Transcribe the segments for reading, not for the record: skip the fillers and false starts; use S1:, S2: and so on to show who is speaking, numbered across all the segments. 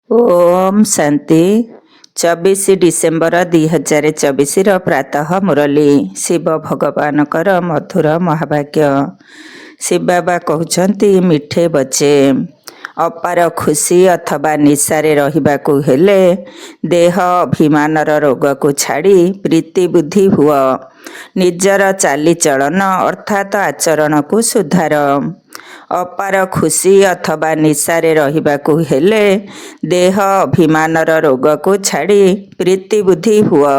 S1: Om Shanti 24 December 2024 प्रातः मुरली शिव भगवान मधुर महाभाग्य। शिव बाबा कहते मिठे बचे अपार खुशी अथवा निशारे रहिबाकु हेले देह अभिमानर रोग को छाड़ी प्रीति बुद्धि हुआ निजर चालीचलन अर्थात आचरण को सुधार। अपार खुशी अथवा निशारे रहिबाकु हेले देह अभिमानर रोग को छाड़ी प्रीति बुद्धि हुआ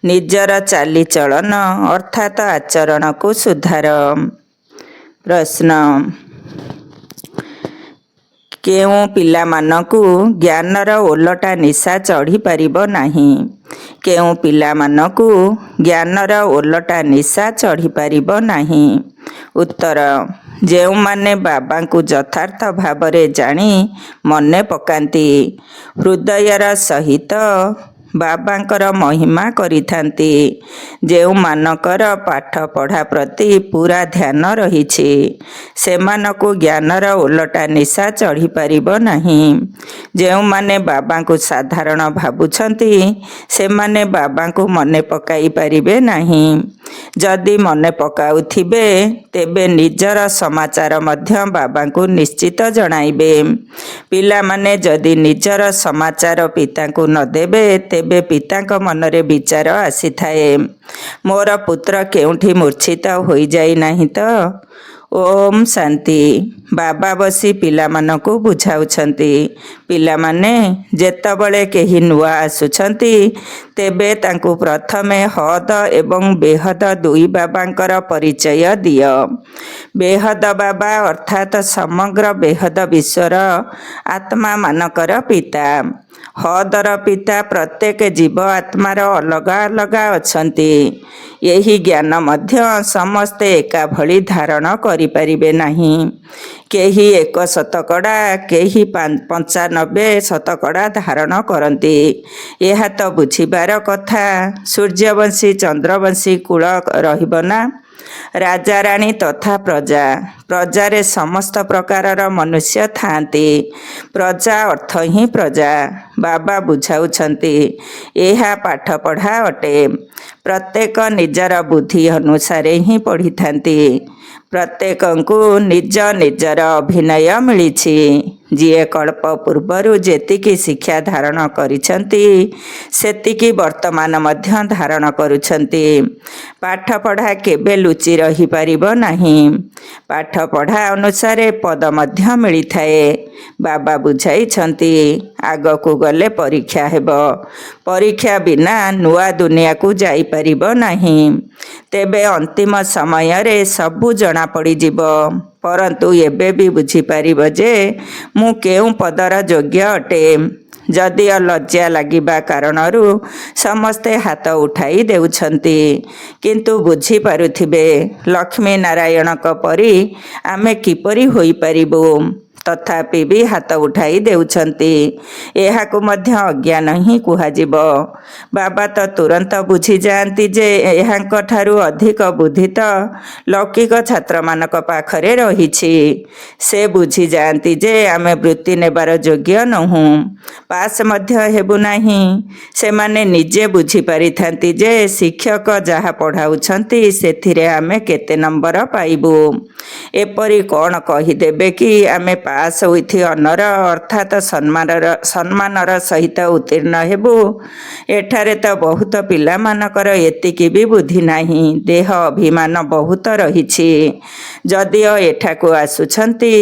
S1: निजर चालीचलन अर्थात आचरण को सुधार। प्रश्न केउं पिलामानकु ज्ञानर ओलटा निशा चढ़ी पारिबो नाही? केउं पिलामानकु ज्ञानर ओलटा निशा चढ़ी पारिबो नाही? उत्तर ଯେଉଁମାନେ ବାବାଙ୍କୁ ଯଥାର୍ଥ ଭାବରେ ଜାଣି ମନେ ପକାନ୍ତି ହୃଦୟର ସହିତ ବାବାଙ୍କର ମହିମା କରିଥାନ୍ତି, ଯେଉଁମାନଙ୍କର ପାଠ ପଢ଼ା ପ୍ରତି ପୁରା ଧ୍ୟାନ ରହିଛି, ସେମାନଙ୍କୁ ଜ୍ଞାନର ଓଲଟା ନିଶା ଚଢ଼ିପାରିବ ନାହିଁ। ଯେଉଁମାନେ ବାବାଙ୍କୁ ସାଧାରଣ ଭାବୁଛନ୍ତି ସେମାନେ ବାବାଙ୍କୁ ମନେ ପକାଇ ପାରିବେ ନାହିଁ। ଯଦି ମନେ ପକାଉଥିବେ ତେବେ ନିଜର ସମାଚାର ମଧ୍ୟ ବାବାଙ୍କୁ ନିଶ୍ଚିତ ଜଣାଇବେ। ପିଲାମାନେ ଯଦି ନିଜର ସମାଚାର ପିତାଙ୍କୁ ନ ଦେବେ ତେବେ ପିତାଙ୍କ ମନରେ ବିଚାର ଆସିଥାଏ, ମୋର ପୁତ୍ର କେଉଁଠି ମୂର୍ଚ୍ଛିତ ହୋଇଯାଇ ନାହିଁ ତ? ଓମ୍ ଶାନ୍ତି। ବାବା ବସି ପିଲାମାନଙ୍କୁ ବୁଝାଉଛନ୍ତି। ପିଲାମାନେ ଯେତେବେଳେ କେହି ନୂଆ ଆସୁଛନ୍ତି ତେବେ ତାଙ୍କୁ ପ୍ରଥମେ ହଦ ଏବଂ ବେହଦ ଦୁଇ ବାବାଙ୍କର ପରିଚୟ ଦିଅ। ବେହଦ ବାବା ଅର୍ଥାତ୍ ସମଗ୍ର ବେହଦ ବିଶ୍ୱର ଆତ୍ମାମାନଙ୍କର ପିତା। ହଦର ପିତା ପ୍ରତ୍ୟେକ ଜୀବ ଆତ୍ମାର ଅଲଗା ଅଲଗା ଅଛନ୍ତି। ଏହି ଜ୍ଞାନ ମଧ୍ୟ ସମସ୍ତେ ଏକା ଭଳି ଧାରଣ କରିପାରିବେ ନାହିଁ। କେହି 100%, କେହି 95% ଧାରଣ କରନ୍ତି। ଏହା ତ ବୁଝିବାର କଥା। ସୂର୍ଯ୍ୟବଂଶୀ ଚନ୍ଦ୍ରବଂଶୀ କୂଳ ରହିବ ନା? ରାଜାରାଣୀ ତଥା ପ୍ରଜା, ପ୍ରଜାରେ ସମସ୍ତ ପ୍ରକାରର ମନୁଷ୍ୟ ଥାଆନ୍ତି। ପ୍ରଜା ଅର୍ଥ ହିଁ ପ୍ରଜା। ବାବା ବୁଝାଉଛନ୍ତି ଏହା ପାଠପଢ଼ା ଅଟେ। ପ୍ରତ୍ୟେକ ନିଜର ବୁଦ୍ଧି ଅନୁସାରେ ହିଁ ପଢ଼ିଥାନ୍ତି। ପ୍ରତ୍ୟେକଙ୍କୁ ନିଜ ନିଜର ଅଭିନୟ ମିଳିଛି। ଯିଏ କଳ୍ପ ପୂର୍ବରୁ ଯେତିକି ଶିକ୍ଷା ଧାରଣ କରିଛନ୍ତି ସେତିକି ବର୍ତ୍ତମାନ ମଧ୍ୟ ଧାରଣ କରୁଛନ୍ତି। ପାଠପଢ଼ା କେବେ ଲୁଚି ରହିପାରିବ ନାହିଁ। ପାଠପଢ଼ା ଅନୁସାରେ ପଦ ମଧ୍ୟ ମିଳିଥାଏ। ବାବା ବୁଝାଇଛନ୍ତି ଆଗକୁ ଗଲେ ପରୀକ୍ଷା ହେବ। ପରୀକ୍ଷା ବିନା ନୂଆ ଦୁନିଆକୁ ଯାଇପାରିବ ନାହିଁ। ତେବେ ଅନ୍ତିମ ସମୟରେ ସବୁ ଜଣାପଡ଼ିଯିବ। ପରନ୍ତୁ ଏବେ ବି ବୁଝିପାରିବ ଯେ ମୁଁ କେଉଁ ପଦର ଯୋଗ୍ୟ ଅଟେ। ଯଦିଓ ଲଜ୍ଜା ଲାଗିବା କାରଣରୁ ସମସ୍ତେ ହାତ ଉଠାଇ ଦେଉଛନ୍ତି, କିନ୍ତୁ ବୁଝିପାରୁଥିବେ ଲକ୍ଷ୍ମୀ ନାରାୟଣଙ୍କ ପରି ଆମେ କିପରି ହୋଇପାରିବୁ, ତଥାପି ବି ହାତ ଉଠାଇ ଦେଉଛନ୍ତି। ଏହାକୁ ମଧ୍ୟ ଅଜ୍ଞାନ ହିଁ କୁହାଯିବ। ବାବା ତ ତୁରନ୍ତ ବୁଝିଯାଆନ୍ତି ଯେ ଏହାଙ୍କ ଠାରୁ ଅଧିକ ବୁଦ୍ଧି ତ ଲୌକିକ ଛାତ୍ରମାନଙ୍କ ପାଖରେ ରହିଛି। ସେ ବୁଝିଯାଆନ୍ତି ଯେ ଆମେ ବୃତ୍ତି ନେବାର ଯୋଗ୍ୟ ନୋହୁଁ, ପାସ୍ ମଧ୍ୟ ହେବୁ ନାହିଁ। ସେମାନେ ନିଜେ ବୁଝିପାରିଥାନ୍ତି ଯେ ଶିକ୍ଷକ ଯାହା ପଢ଼ାଉଛନ୍ତି ସେଥିରେ ଆମେ କେତେ ନମ୍ବର ପାଇବୁ। ଏପରି କ'ଣ କହିଦେବେ କି ଆମେ ପାସ୍ ୱିଥ୍ ଅନର ଅର୍ଥାତ୍ ସମ୍ମାନର ସହିତ ଉତ୍ତୀର୍ଣ୍ଣ ହେବୁ। ଏଠାରେ ତ ବହୁତ ପିଲାମାନଙ୍କର ଏତିକି ବି ବୁଦ୍ଧି ନାହିଁ। ଦେହ ଅଭିମାନ ବହୁତ ରହିଛି। ଯଦିଓ ଏଠାକୁ ଆସୁଛନ୍ତି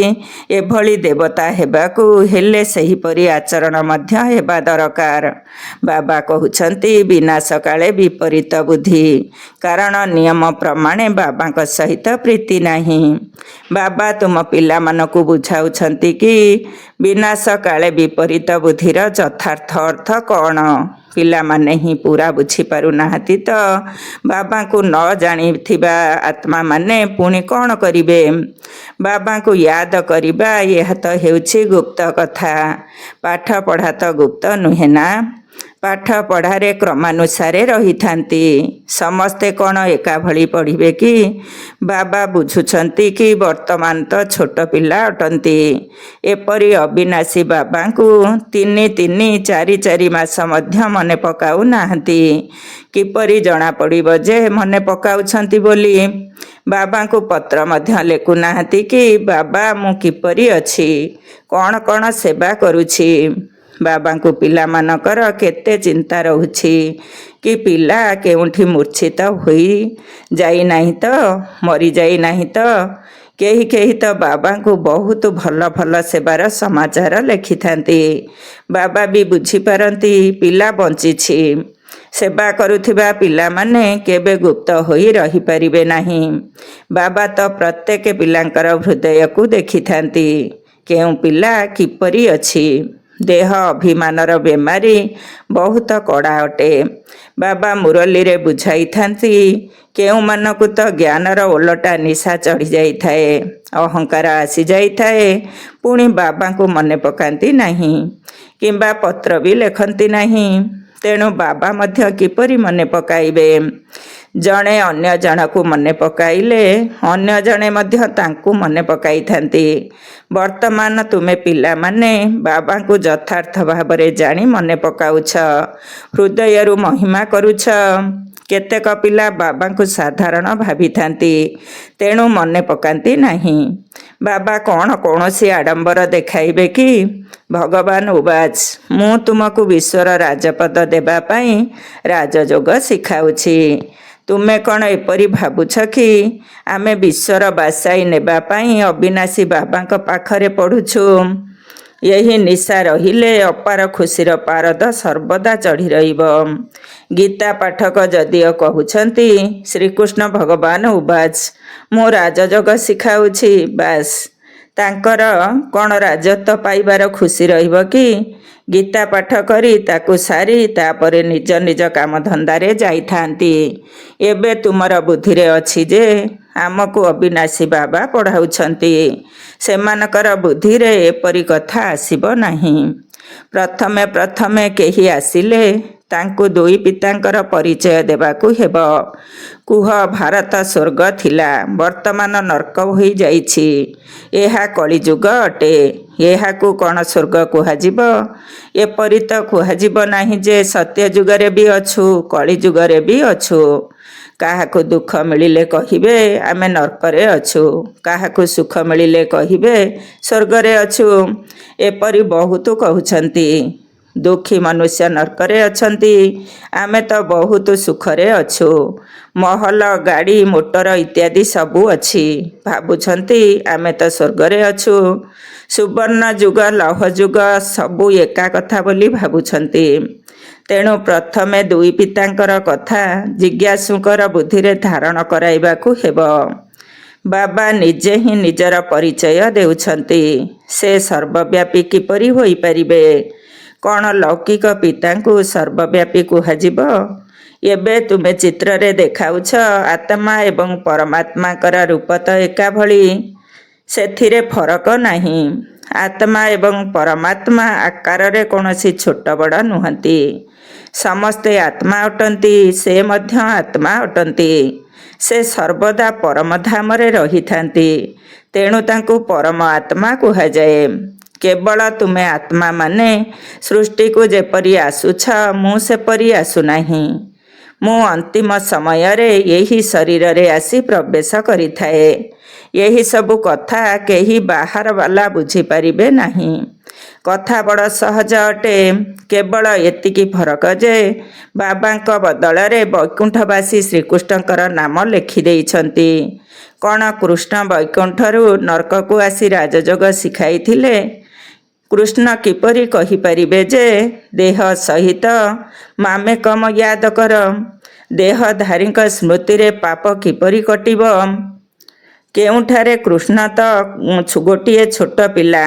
S1: ଏଭଳି ଦେବତା ହେବାକୁ ହେଲେ ସେହିପରି ଆଚରଣ ମଧ୍ୟ ହେବା ଦରକାର। ବାବା କହୁଛନ୍ତି ବିନାଶ କାଳେ ବିପରୀତ ବୁଦ୍ଧି, କାରଣ ନିୟମ ପ୍ରମାଣେ ବାବାଙ୍କ ସହିତ ପ୍ରୀତି ନାହିଁ। ବାବା ତୁମ ପିଲାମାନଙ୍କୁ ବୁଝାଉଛନ୍ତି କି ବିନାଶ କାଳେ ବିପରୀତ ବୁଦ୍ଧିର ଯଥାର୍ଥ ଅର୍ଥ କ'ଣ? ପିଲାମାନେ ହିଁ ପୁରା ବୁଝିପାରୁନାହାନ୍ତି ତ ବାବାଙ୍କୁ ନ ଜାଣିଥିବା ଆତ୍ମାମାନେ ପୁଣି କ'ଣ କରିବେ? ବାବାଙ୍କୁ ୟାଦ କରିବା ଏହା ତ ହେଉଛି ଗୁପ୍ତ କଥା। ପାଠପଢ଼ା ତ ଗୁପ୍ତ ନୁହେଁ ନା? ପାଠ ପଢ଼ାରେ କ୍ରମାନୁସାରେ ରହିଥାନ୍ତି। ସମସ୍ତେ କ'ଣ ଏକାଭଳି ପଢ଼ିବେ କି? ବାବା ବୁଝୁଛନ୍ତି କି ବର୍ତ୍ତମାନ ତ ଛୋଟ ପିଲା ଅଟନ୍ତି। ଏପରି ଅବିନାଶୀ ବାବାଙ୍କୁ 3 ମାସ ମଧ୍ୟ ମନେ ପକାଉ ନାହାନ୍ତି। କିପରି ଜଣାପଡ଼ିବ ଯେ ମନେ ପକାଉଛନ୍ତି ବୋଲି? ବାବାଙ୍କୁ ପତ୍ର ମଧ୍ୟ ଲେଖୁନାହାନ୍ତି କି ବାବା ମୁଁ କିପରି ଅଛି, କ'ଣ କ'ଣ ସେବା କରୁଛି। ବାବାଙ୍କୁ ପିଲାମାନଙ୍କର କେତେ ଚିନ୍ତା ରହୁଛି କି ପିଲା କେଉଁଠି ମୂର୍ଚ୍ଛିତ ହୋଇ ଯାଇନାହିଁ ତ, ମରିଯାଇନାହିଁ ତ। କେହି ତ ବାବାଙ୍କୁ ବହୁତ ଭଲ ଭଲ ସେବାର ସମାଚାର ଲେଖିଥାନ୍ତି। ବାବା ବି ବୁଝିପାରନ୍ତି ପିଲା ବଞ୍ଚିଛି। ସେବା କରୁଥିବା ପିଲାମାନେ କେବେ ଗୁପ୍ତ ହୋଇ ରହିପାରିବେ ନାହିଁ। ବାବା ତ ପ୍ରତ୍ୟେକ ପିଲାଙ୍କର ହୃଦୟକୁ ଦେଖିଥାନ୍ତି। କେଉଁ ପିଲା କିପରି ଅଛି। ଦେହ ଅଭିମାନର ବେମାରୀ ବହୁତ କଡ଼ା ଅଟେ। ବାବା ମୁରଲୀରେ ବୁଝାଇଥାନ୍ତି କେଉଁମାନଙ୍କୁ ତ ଜ୍ଞାନର ଓଲଟା ନିଶା ଚଢ଼ି ଯାଇଥାଏ, ଅହଙ୍କାର ଆସିଯାଇଥାଏ, ପୁଣି ବାବାଙ୍କୁ ମନେ ପକାନ୍ତି ନାହିଁ କିମ୍ବା ପତ୍ର ବି ଲେଖନ୍ତି ନାହିଁ। ତେଣୁ ବାବା ମଧ୍ୟ କିପରି ମନେ ପକାଇବେ? ଜଣେ ଅନ୍ୟ ଜଣକୁ ମନେ ପକାଇଲେ ଅନ୍ୟ ଜଣେ ମଧ୍ୟ ତାଙ୍କୁ ମନେ ପକାଇଥାନ୍ତି। ବର୍ତ୍ତମାନ ତୁମେ ପିଲାମାନେ ବାବାଙ୍କୁ ଯଥାର୍ଥ ଭାବରେ ଜାଣି ମନେ ପକାଉଛ, ହୃଦୟରୁ ମହିମା କରୁଛ। କେତେକ ପିଲା ବାବାଙ୍କୁ ସାଧାରଣ ଭାବିଥାନ୍ତି, ତେଣୁ ମନେ ପକାନ୍ତି ନାହିଁ। ବାବା କ'ଣ କୌଣସି ଆଡ଼ମ୍ବର ଦେଖାଇବେ କି? ଭଗବାନ ଉବାଚ ମୁଁ ତୁମକୁ ବିଶ୍ୱର ରାଜପଦ ଦେବା ପାଇଁ ରାଜଯୋଗ ଶିଖାଉଛି। ତୁମେ କ'ଣ ଏପରି ଭାବୁଛ କି ଆମେ ବିଶ୍ୱର ବାସାଇ ନେବା ପାଇଁ ଅବିନାଶୀ ବାବାଙ୍କ ପାଖରେ ପଢ଼ୁଛୁ? ଏହି ନିଶା ରହିଲେ ଅପାର ଖୁସିର ପାରଦ ସର୍ବଦା ଚଢ଼ି ରହିବ। ଗୀତା ପାଠକ ଯଦିଓ କହୁଛନ୍ତି ଶ୍ରୀକୃଷ୍ଣ ଭଗବାନ ଉବାଚ ମୁଁ ରାଜଯୋଗ ଶିଖାଉଛି, ବାସ୍ ତାଙ୍କର କ'ଣ ରାଜତ୍ୱ ପାଇବାର ଖୁସି ରହିବ କି? ଗୀତା ପାଠ କରି ତାକୁ ସାରି ତାପରେ ନିଜ ନିଜ କାମଧନ୍ଦାରେ ଯାଇଥାନ୍ତି। ଏବେ ତୁମର ବୁଦ୍ଧିରେ ଅଛି ଯେ ଆମକୁ ଅବିନାଶୀ ବାବା ପଢ଼ାଉଛନ୍ତି। ସେମାନଙ୍କର ବୁଦ୍ଧିରେ ଏପରି କଥା ଆସିବ ନାହିଁ। ପ୍ରଥମେ କେହି ଆସିଲେ ତାଙ୍କୁ ଦୁଇ ପିତାଙ୍କର ପରିଚୟ ଦେବାକୁ ହେବ। କୁହ ଭାରତ ସ୍ୱର୍ଗ ଥିଲା, ବର୍ତ୍ତମାନ ନର୍କ ହୋଇଯାଇଛି। ଏହା କଳିଯୁଗ ଅଟେ। ଏହାକୁ କ'ଣ ସ୍ୱର୍ଗ କୁହାଯିବ? ଏପରି ତ କୁହାଯିବ ନାହିଁ ଯେ ସତ୍ୟ ଯୁଗରେ ବି ଅଛୁ, କଳିଯୁଗରେ ବି ଅଛୁ। କାହାକୁ ଦୁଃଖ ମିଳିଲେ କହିବେ ଆମେ ନର୍କରେ ଅଛୁ, କାହାକୁ ସୁଖ ମିଳିଲେ କହିବେ ସ୍ୱର୍ଗରେ ଅଛୁ। ଏପରି ବହୁତ କହୁଛନ୍ତି। ଦୁଃଖୀ ମନୁଷ୍ୟ ନର୍କରେ ଅଛନ୍ତି, ଆମେ ତ ବହୁତ ସୁଖରେ ଅଛୁ। ମହଲ, ଗାଡ଼ି, ମୋଟର ଇତ୍ୟାଦି ସବୁ ଅଛି, ଭାବୁଛନ୍ତି ଆମେ ତ ସ୍ୱର୍ଗରେ ଅଛୁ। ସୁବର୍ଣ୍ଣ ଯୁଗ, ଲୌହ ଯୁଗ ସବୁ ଏକା କଥା ବୋଲି ଭାବୁଛନ୍ତି। ତେଣୁ ପ୍ରଥମେ ଦୁଇ ପିତାଙ୍କର କଥା ଜିଜ୍ଞାସୁଙ୍କର ବୁଦ୍ଧିରେ ଧାରଣ କରାଇବାକୁ ହେବ। ବାବା ନିଜେ ହିଁ ନିଜର ପରିଚୟ ଦେଉଛନ୍ତି। ସେ ସର୍ବବ୍ୟାପୀ କିପରି ହୋଇପାରିବେ? କ'ଣ ଲୌକିକ ପିତାଙ୍କୁ ସର୍ବବ୍ୟାପୀ କୁହାଯିବ? ଏବେ ତୁମେ ଚିତ୍ରରେ ଦେଖାଉଛ ଆତ୍ମା ଏବଂ ପରମାତ୍ମାଙ୍କର ରୂପ ତ ଏକାଭଳି, ସେଥିରେ ଫରକ ନାହିଁ। ଆତ୍ମା ଏବଂ ପରମାତ୍ମା ଆକାରରେ କୌଣସି ଛୋଟ ବଡ଼ ନୁହନ୍ତି। ସମସ୍ତେ ଆତ୍ମା ଅଟନ୍ତି, ସେ ମଧ୍ୟ ଆତ୍ମା ଅଟନ୍ତି। ସେ ସର୍ବଦା ପରମଧାମରେ ରହିଥାନ୍ତି, ତେଣୁ ତାଙ୍କୁ ପରମ ଆତ୍ମା କୁହାଯାଏ। କେବଳ ତୁମେ ଆତ୍ମାମାନେ ସୃଷ୍ଟିକୁ ଯେପରି ଆସୁଛ, ମୁଁ ସେପରି ଆସୁନାହିଁ। ମୁଁ ଅନ୍ତିମ ସମୟରେ ଏହି ଶରୀରରେ ଆସି ପ୍ରବେଶ କରିଥାଏ। ଏହି ସବୁ କଥା କେହି ବାହାର ବାଲା ବୁଝିପାରିବେ ନାହିଁ। କଥା ବଡ଼ ସହଜ ଅଟେ। କେବଳ ଏତିକି ଫରକ ଯେ ବାବାଙ୍କ ବଦଳରେ ବୈକୁଣ୍ଠବାସୀ ଶ୍ରୀକୃଷ୍ଣଙ୍କର ନାମ ଲେଖିଦେଇଛନ୍ତି। କ'ଣ କୃଷ୍ଣ ବୈକୁଣ୍ଠରୁ ନର୍କକୁ ଆସି ରାଜଯୋଗ ଶିଖାଇଥିଲେ? କୃଷ୍ଣ କିପରି କହିପାରିବେ ଯେ ଦେହ ସହିତ ମାମେକମ ୟାଦ କର? ଦେହଧାରୀଙ୍କ ସ୍ମୃତିରେ ପାପ କିପରି କଟିବ? କେଉଁଠାରେ କୃଷ୍ଣ ତ ଗୋଟିଏ ଛୋଟ ପିଲା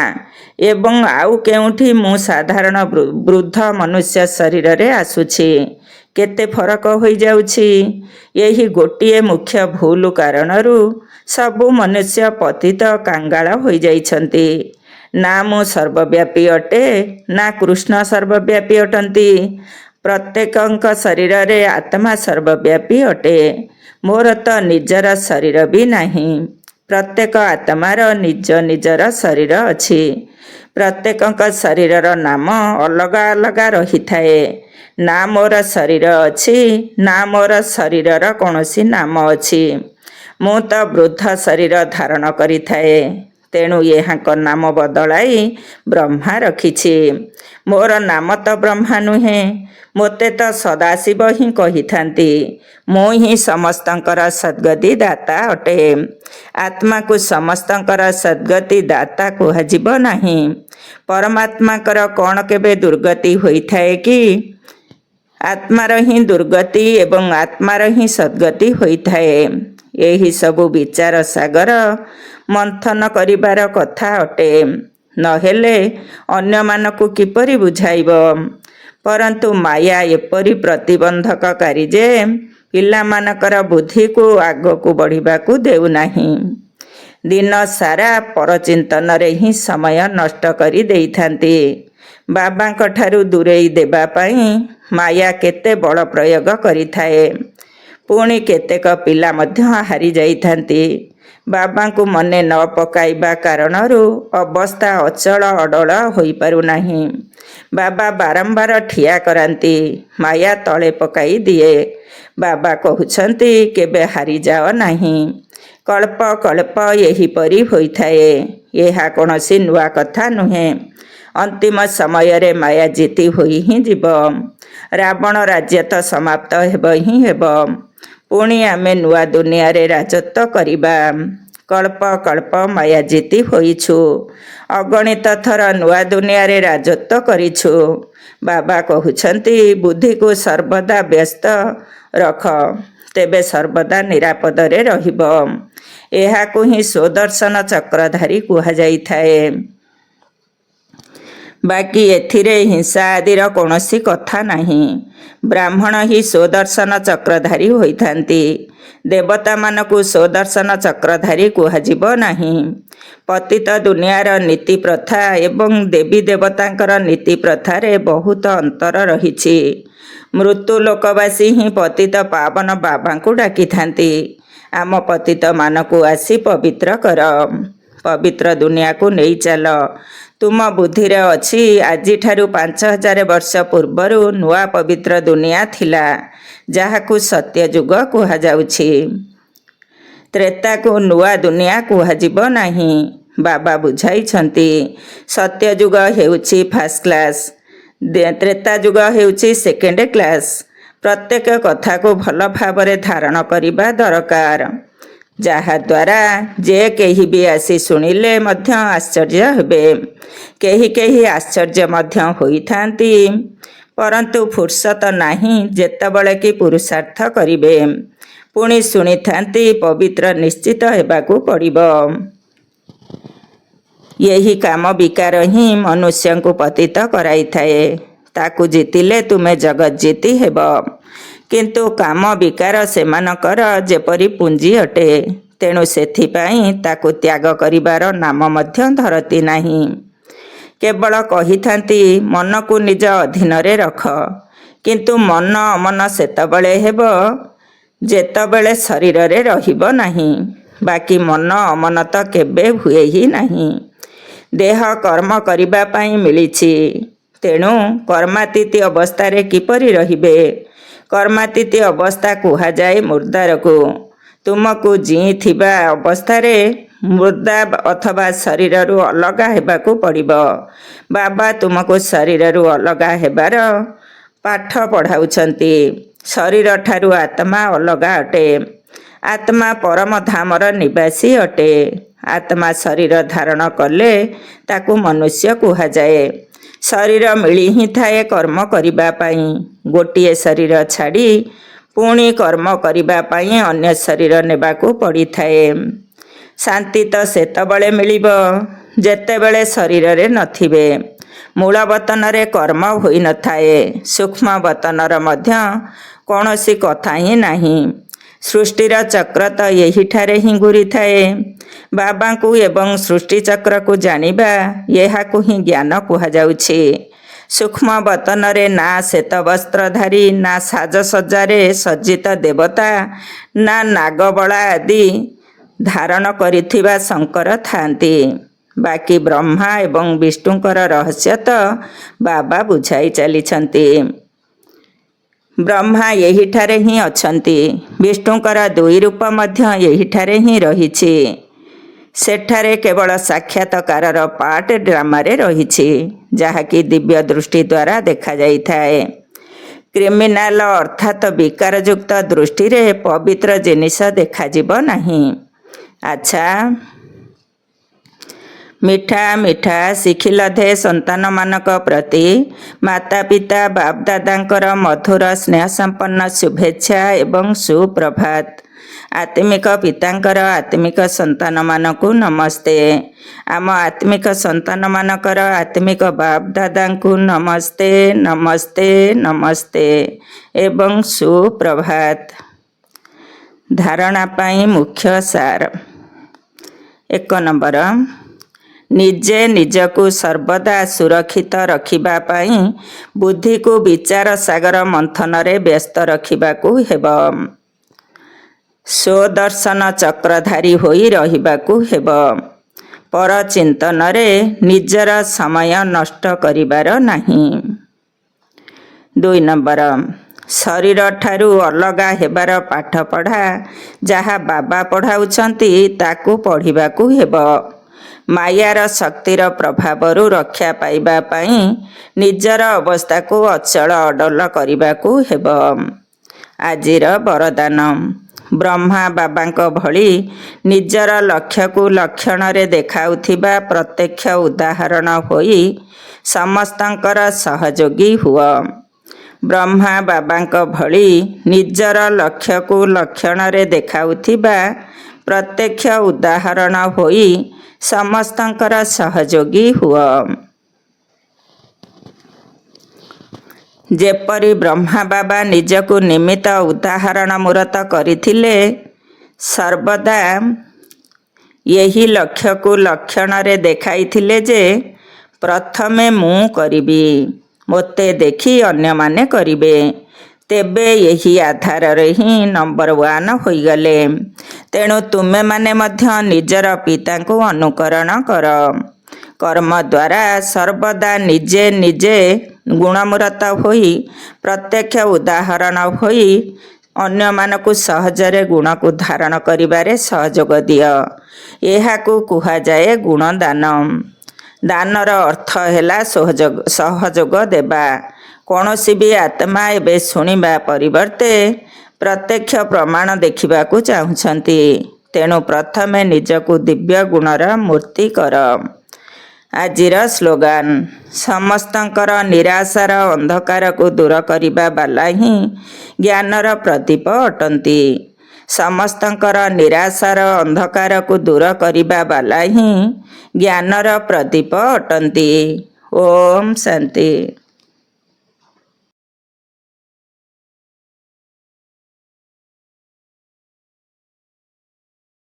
S1: ଏବଂ ଆଉ କେଉଁଠି ମୁଁ ସାଧାରଣ ବୃଦ୍ଧ ମନୁଷ୍ୟ ଶରୀରରେ ଆସୁଛି। କେତେ ଫରକ ହୋଇଯାଉଛି। ଏହି ଗୋଟିଏ ମୁଖ୍ୟ ଭୁଲ କାରଣରୁ ସବୁ ମନୁଷ୍ୟ ପତିତ କାଙ୍ଗାଳ ହୋଇଯାଇଛନ୍ତି। ନା ମୁଁ ସର୍ବବ୍ୟାପୀ ଅଟେ, ନା କୃଷ୍ଣ ସର୍ବବ୍ୟାପୀ ଅଟନ୍ତି। ପ୍ରତ୍ୟେକଙ୍କ ଶରୀରରେ ଆତ୍ମା ସର୍ବବ୍ୟାପୀ ଅଟେ। ମୋର ତ ନିଜର ଶରୀର ବି ନାହିଁ। ପ୍ରତ୍ୟେକ ଆତ୍ମାର ନିଜ ନିଜର ଶରୀର ଅଛି। ପ୍ରତ୍ୟେକଙ୍କ ଶରୀରର ନାମ ଅଲଗା ଅଲଗା ରହିଥାଏ। ନା ମୋର ଶରୀର ଅଛି, ନା ମୋର ଶରୀରର କୌଣସି ନାମ ଅଛି। ମୁଁ ତ ବୃଦ୍ଧ ଶରୀର ଧାରଣ କରିଥାଏ, ତେଣୁ ଏହାଙ୍କ ନାମ ବଦଳାଇ ବ୍ରହ୍ମା ରଖିଛି। ମୋର ନାମ ତ ବ୍ରହ୍ମା ନୁହେଁ, ମୋତେ ତ ସଦାଶିବ ହିଁ କହିଥାନ୍ତି। ମୁଁ ହିଁ ସମସ୍ତଙ୍କର ସଦ୍ଗତି ଦାତା ଅଟେ। ଆତ୍ମାକୁ ସମସ୍ତଙ୍କର ସଦ୍ଗତି ଦାତା କୁହାଯିବ ନାହିଁ। ପରମାତ୍ମାଙ୍କର କ'ଣ କେବେ ଦୁର୍ଗତି ହୋଇଥାଏ କି? ଆତ୍ମାର ହିଁ ଦୁର୍ଗତି ଏବଂ ଆତ୍ମାର ହିଁ ସଦ୍ଗତି ହୋଇଥାଏ। ଏହି ସବୁ ବିଚାର ସାଗର ମନ୍ଥନ କରିବାର କଥା ଅଟେ। ନହେଲେ ଅନ୍ୟମାନଙ୍କୁ କିପରି ବୁଝାଇବ? ପରନ୍ତୁ ମାୟା ଏପରି ପ୍ରତିବନ୍ଧକକାରୀ ଯେ ପିଲାମାନଙ୍କର ବୁଦ୍ଧିକୁ ଆଗକୁ ବଢ଼ିବାକୁ ଦେଉନାହିଁ। ଦିନ ସାରା ପରଚିନ୍ତନରେ ହିଁ ସମୟ ନଷ୍ଟ କରି ଦେଇଥାନ୍ତି। ବାବାଙ୍କ ଠାରୁ ଦୂରେଇ ଦେବା ପାଇଁ ମାୟା କେତେ ବଳ ପ୍ରୟୋଗ କରିଥାଏ। ପୁଣି କେତେକ ପିଲା ମଧ୍ୟ ହାରି ଯାଇଥାନ୍ତି। ବାବାଙ୍କୁ ମନେ ନ ପକାଇବା କାରଣରୁ ଅବସ୍ଥା ଅଚଳ ଅଡଳ ହୋଇପାରୁନାହିଁ। ବାବା ବାରମ୍ବାର ଠିଆ କରାନ୍ତି, ମାୟା ତଳେ ପକାଇ ଦିଏ। ବାବା କହୁଛନ୍ତି, କେବେ ହାରିଯାଅ ନାହିଁ। କଳ୍ପ କଳ୍ପ ଏହିପରି ହୋଇଥାଏ। ଏହା କୌଣସି ନୂଆ କଥା ନୁହେଁ। ଅନ୍ତିମ ସମୟରେ ମାୟା ଜିତି ହୋଇ ହିଁ ଯିବ। ରାବଣ ରାଜ୍ୟ ତ ସମାପ୍ତ ହେବ ହିଁ ହେବ। ପୁଣି ଆମେ ନୂଆ ଦୁନିଆରେ ରାଜତ୍ୱ କରିବା। କଳ୍ପ କଳ୍ପ ମାୟା ଜିତି ହୋଇଛୁ। ଅଗଣିତ ଥର ନୂଆ ଦୁନିଆରେ ରାଜତ୍ୱ କରିଛୁ। ବାବା କହୁଛନ୍ତି, ବୁଦ୍ଧିକୁ ସର୍ବଦା ବ୍ୟସ୍ତ ରଖ, ତେବେ ସର୍ବଦା ନିରାପଦରେ ରହିବ। ଏହାକୁ ହିଁ ସ୍ୱଦର୍ଶନ ଚକ୍ରଧାରୀ କୁହାଯାଇଥାଏ। ବାକି ଏଥିରେ ହିଂସା ଆଦିର କୌଣସି କଥା ନାହିଁ। ବ୍ରାହ୍ମଣ ହିଁ ସ୍ୱଦର୍ଶନ ଚକ୍ରଧାରୀ ହୋଇଥାନ୍ତି। ଦେବତାମାନଙ୍କୁ ସ୍ୱଦର୍ଶନ ଚକ୍ରଧାରୀ କୁହାଯିବ ନାହିଁ। ପତିତ ଦୁନିଆର ନୀତି ପ୍ରଥା ଏବଂ ଦେବୀ ଦେବତାଙ୍କର ନୀତି ପ୍ରଥାରେ ବହୁତ ଅନ୍ତର ରହିଛି। ମୃତ୍ୟୁ ଲୋକବାସୀ ହିଁ ପତିତ ପାବନ ବାବାଙ୍କୁ ଡାକିଥାନ୍ତି, ଆମ ପତିତମାନଙ୍କୁ ଆସି ପବିତ୍ର କର, ପବିତ୍ର ଦୁନିଆକୁ ନେଇ ଚାଲ। ତୁମ ବୁଦ୍ଧିରେ ଅଛି, ଆଜିଠାରୁ 5000 ବର୍ଷ ପୂର୍ବରୁ ନୂଆ ପବିତ୍ର ଦୁନିଆ ଥିଲା, ଯାହାକୁ ସତ୍ୟଯୁଗ କୁହାଯାଉଛି। ତ୍ରେତାକୁ ନୂଆ ଦୁନିଆ କୁହାଯିବ ନାହିଁ। ବାବା ବୁଝାଇଛନ୍ତି, ସତ୍ୟଯୁଗ ହେଉଛି ଫାଷ୍ଟ କ୍ଲାସ୍, ତ୍ରେତା ଯୁଗ ହେଉଛି ସେକେଣ୍ଡ କ୍ଲାସ୍। ପ୍ରତ୍ୟେକ କଥାକୁ ଭଲ ଭାବରେ ଧାରଣ କରିବା ଦରକାର, ଯାହାଦ୍ୱାରା ଯେ କେହି ବି ଆସି ଶୁଣିଲେ ମଧ୍ୟ ଆଶ୍ଚର୍ଯ୍ୟ ହେବେ। କେହି କେହି ଆଶ୍ଚର୍ଯ୍ୟ ମଧ୍ୟ ହୋଇଥାନ୍ତି, ପରନ୍ତୁ ଫୁର୍ସତ ନାହିଁ ଯେତେବେଳେ କି ପୁରୁଷାର୍ଥ କରିବେ। ପୁଣି ଶୁଣିଥାନ୍ତି, ପବିତ୍ର ନିଶ୍ଚିତ ହେବାକୁ ପଡ଼ିବ। ଏହି କାମ ବିକାର ହିଁ ମନୁଷ୍ୟଙ୍କୁ ପତିତ କରାଇଥାଏ। ତାକୁ ଜିତିଲେ ତୁମେ ଜଗତ ଜିତି ହେବ। କିନ୍ତୁ କାମ ବିକାର ସେମାନଙ୍କର ଯେପରି ପୁଞ୍ଜି ଅଟେ, ତେଣୁ ସେଥିପାଇଁ ତାକୁ ତ୍ୟାଗ କରିବାର ନାମ ମଧ୍ୟ ଧରନ୍ତି ନାହିଁ। କେବଳ କହିଥାନ୍ତି, ମନକୁ ନିଜ ଅଧୀନରେ ରଖ। କିନ୍ତୁ ମନ ଅମନ ସେତେବେଳେ ହେବ ଯେତେବେଳେ ଶରୀରରେ ରହିବ ନାହିଁ। ବାକି ମନ ଅମନ ତ କେବେ ହୁଏ ହିଁ ନାହିଁ। ଦେହ କର୍ମ କରିବା ପାଇଁ ମିଳିଛି, ତେଣୁ କର୍ମାତୀତ ଅବସ୍ଥାରେ କିପରି ରହିବେ? କର୍ମାତୀତ ଅବସ୍ଥା କୁହାଯାଏ ମୁର୍ଦାରକୁ। ତୁମକୁ ଜୀଇଥିବା ଅବସ୍ଥାରେ ମୁର୍ଦା ଅଥବା ଶରୀରରୁ ଅଲଗା ହେବାକୁ ପଡ଼ିବ। ବାବା ତୁମକୁ ଶରୀରରୁ ଅଲଗା ହେବାର ପାଠ ପଢ଼ାଉଛନ୍ତି। ଶରୀରଠାରୁ ଆତ୍ମା ଅଲଗା ଅଟେ। ଆତ୍ମା ପରମ ଧାମର ନିବାସୀ ଅଟେ। ଆତ୍ମା ଶରୀର ଧାରଣ କଲେ ତାକୁ ମନୁଷ୍ୟ କୁହାଯାଏ। ଶରୀର ମିଳି ହିଁ ଥାଏ କର୍ମ କରିବା ପାଇଁ। ଗୋଟିଏ ଶରୀର ଛାଡ଼ି ପୁଣି କର୍ମ କରିବା ପାଇଁ ଅନ୍ୟ ଶରୀର ନେବାକୁ ପଡ଼ିଥାଏ। ଶାନ୍ତି ତ ସେତେବେଳେ ମିଳିବ ଯେତେବେଳେ ଶରୀରରେ ନଥିବେ। ମୂଳ ବତନରେ କର୍ମ ହୋଇନଥାଏ। ସୂକ୍ଷ୍ମ ବତନର ମଧ୍ୟ କୌଣସି କଥା ହିଁ ନାହିଁ। ସୃଷ୍ଟିର ଚକ୍ର ତ ଏହିଠାରେ ହିଁ ଘୂରିଥାଏ। ବାବାଙ୍କୁ ଏବଂ ସୃଷ୍ଟିଚକ୍ରକୁ ଜାଣିବା, ଏହାକୁ ହିଁ ଜ୍ଞାନ କୁହାଯାଉଛି। ସୂକ୍ଷ୍ମ ବତନରେ ନା ଶ୍ଵେତ ବସ୍ତ୍ରଧାରୀ, ନା ସାଜସଜ୍ଜାରେ ସଜ୍ଜିତ ଦେବତା, ନା ନାଗବଳା ଆଦି ଧାରଣ କରିଥିବା ଶଙ୍କର ଥାନ୍ତି। ବାକି ବ୍ରହ୍ମା ଏବଂ ବିଷ୍ଣୁଙ୍କର ରହସ୍ୟ ତ ବାବା ବୁଝାଇ ଚାଲିଛନ୍ତି। ବ୍ରହ୍ମା ଏହିଠାରେ ହିଁ ଅଛନ୍ତି। ବିଷ୍ଣୁଙ୍କର 2 ରୂପ ମଧ୍ୟ ଏହିଠାରେ ହିଁ ରହିଛି। ସେଠାରେ କେବଳ ସାକ୍ଷାତକାରର ପାର୍ଟ ଡ୍ରାମାରେ ରହିଛି, ଯାହାକି ଦିବ୍ୟ ଦୃଷ୍ଟି ଦ୍ୱାରା ଦେଖାଯାଇଥାଏ। କ୍ରିମିନାଲ ଅର୍ଥାତ୍ ବିକାରଯୁକ୍ତ ଦୃଷ୍ଟିରେ ପବିତ୍ର ଜିନିଷ ଦେଖାଯିବ ନାହିଁ। ଆଚ୍ଛା, ମିଠା ମିଠା ଶିଖିଲଧେ ସନ୍ତାନମାନଙ୍କ ପ୍ରତି ମାତା ପିତା ବାପଦାଦାଙ୍କର ମଧୁର ସ୍ନେହ ସମ୍ପନ୍ନ ଶୁଭେଚ୍ଛା ଏବଂ ସୁପ୍ରଭାତ। ଆତ୍ମିକ ପିତାଙ୍କର ଆତ୍ମିକ ସନ୍ତାନମାନଙ୍କୁ ନମସ୍ତେ। ଆମ ଆତ୍ମିକ ସନ୍ତାନମାନଙ୍କର ଆତ୍ମିକ ବାପଦାଦାଙ୍କୁ ନମସ୍ତେ ନମସ୍ତେ ନମସ୍ତେ ଏବଂ ସୁପ୍ରଭାତ। ଧାରଣା ପାଇଁ ମୁଖ୍ୟ ସାର। 1 ନମ୍ବର, ନିଜେ ନିଜକୁ ସର୍ବଦା ସୁରକ୍ଷିତ ରଖିବା ପାଇଁ ବୁଦ୍ଧିକୁ ବିଚାର ସାଗର ମନ୍ଥନରେ ବ୍ୟସ୍ତ ରଖିବାକୁ ହେବ। ସ୍ୱଦର୍ଶନ ଚକ୍ରଧାରୀ ହୋଇ ରହିବାକୁ ହେବ। ପରଚିନ୍ତନରେ ନିଜର ସମୟ ନଷ୍ଟ କରିବାର ନାହିଁ। 2 ନମ୍ବର, ଶରୀରଠାରୁ ଅଲଗା ହେବାର ପାଠପଢ଼ା ଯାହା ବାବା ପଢ଼ାଉଛନ୍ତି ତାକୁ ପଢ଼ିବାକୁ ହେବ। ମାୟାର ଶକ୍ତିର ପ୍ରଭାବରୁ ରକ୍ଷା ପାଇବା ପାଇଁ ନିଜର ଅବସ୍ଥାକୁ ଅଚଳ ଅଡଲ କରିବାକୁ ହେବ। ଆଜିର ବରଦାନ। ବ୍ରହ୍ମା ବାବାଙ୍କ ଭଳି ନିଜର ଲକ୍ଷ୍ୟକୁ ଲକ୍ଷଣରେ ଦେଖାଉଥିବା ପ୍ରତ୍ୟକ୍ଷ ଉଦାହରଣ ହୋଇ ସମସ୍ତଙ୍କର ସହଯୋଗୀ ହୁଅ। ବ୍ରହ୍ମା ବାବାଙ୍କ ଭଳି ନିଜର ଲକ୍ଷ୍ୟକୁ ଲକ୍ଷଣରେ ଦେଖାଉଥିବା ପ୍ରତ୍ୟକ୍ଷ ଉଦାହରଣ ହୋଇ ସମସ୍ତଙ୍କର ସହଯୋଗୀ ହୁଅ। ଯେପରି ବ୍ରହ୍ମା ବାବା ନିଜକୁ ନିମିତ୍ତ ଉଦାହରଣ ମୂରତ କରିଥିଲେ, ସର୍ବଦା ଏହି ଲକ୍ଷ୍ୟକୁ ଲକ୍ଷଣରେ ଦେଖାଇଥିଲେ ଯେ ପ୍ରଥମେ ମୁଁ କରିବି, ମୋତେ ଦେଖି ଅନ୍ୟମାନେ କରିବେ। ତେବେ ଏହି ଆଧାରରେ ହିଁ ନମ୍ବର 1 ହୋଇଗଲେ। ତେଣୁ ତୁମେମାନେ ମଧ୍ୟ ନିଜର ପିତାଙ୍କୁ ଅନୁକରଣ କର। କର୍ମ ଦ୍ୱାରା ସର୍ବଦା ନିଜେ ନିଜେ ଗୁଣମୂରତ ହୋଇ ପ୍ରତ୍ୟକ୍ଷ ଉଦାହରଣ ହୋଇ ଅନ୍ୟମାନଙ୍କୁ ସହଜରେ ଗୁଣକୁ ଧାରଣ କରିବାରେ ସହଯୋଗ ଦିଅ। ଏହାକୁ କୁହାଯାଏ ଗୁଣଦାନ। ଦାନର ଅର୍ଥ ହେଲା ସହଯୋଗ ଦେବା। କୌଣସି ବି ଆତ୍ମା ଏବେ ଶୁଣିବା ପରିବର୍ତ୍ତେ ପ୍ରତ୍ୟକ୍ଷ ପ୍ରମାଣ ଦେଖିବାକୁ ଚାହୁଁଛନ୍ତି। ତେଣୁ ପ୍ରଥମେ ନିଜକୁ ଦିବ୍ୟ ଗୁଣର ମୂର୍ତ୍ତି କର। ଆଜିର ସ୍ଲୋଗାନ। ସମସ୍ତଙ୍କର ନିରାଶାର ଅନ୍ଧକାରକୁ ଦୂର କରିବା ବାଲା ହିଁ ଜ୍ଞାନର ପ୍ରଦୀପ ଅଟନ୍ତି। ସମସ୍ତଙ୍କର ନିରାଶାର ଅନ୍ଧକାରକୁ ଦୂର କରିବା ବାଲା ହିଁ ଜ୍ଞାନର ପ୍ରଦୀପ ଅଟନ୍ତି। ଓମ୍ ଶାନ୍ତି।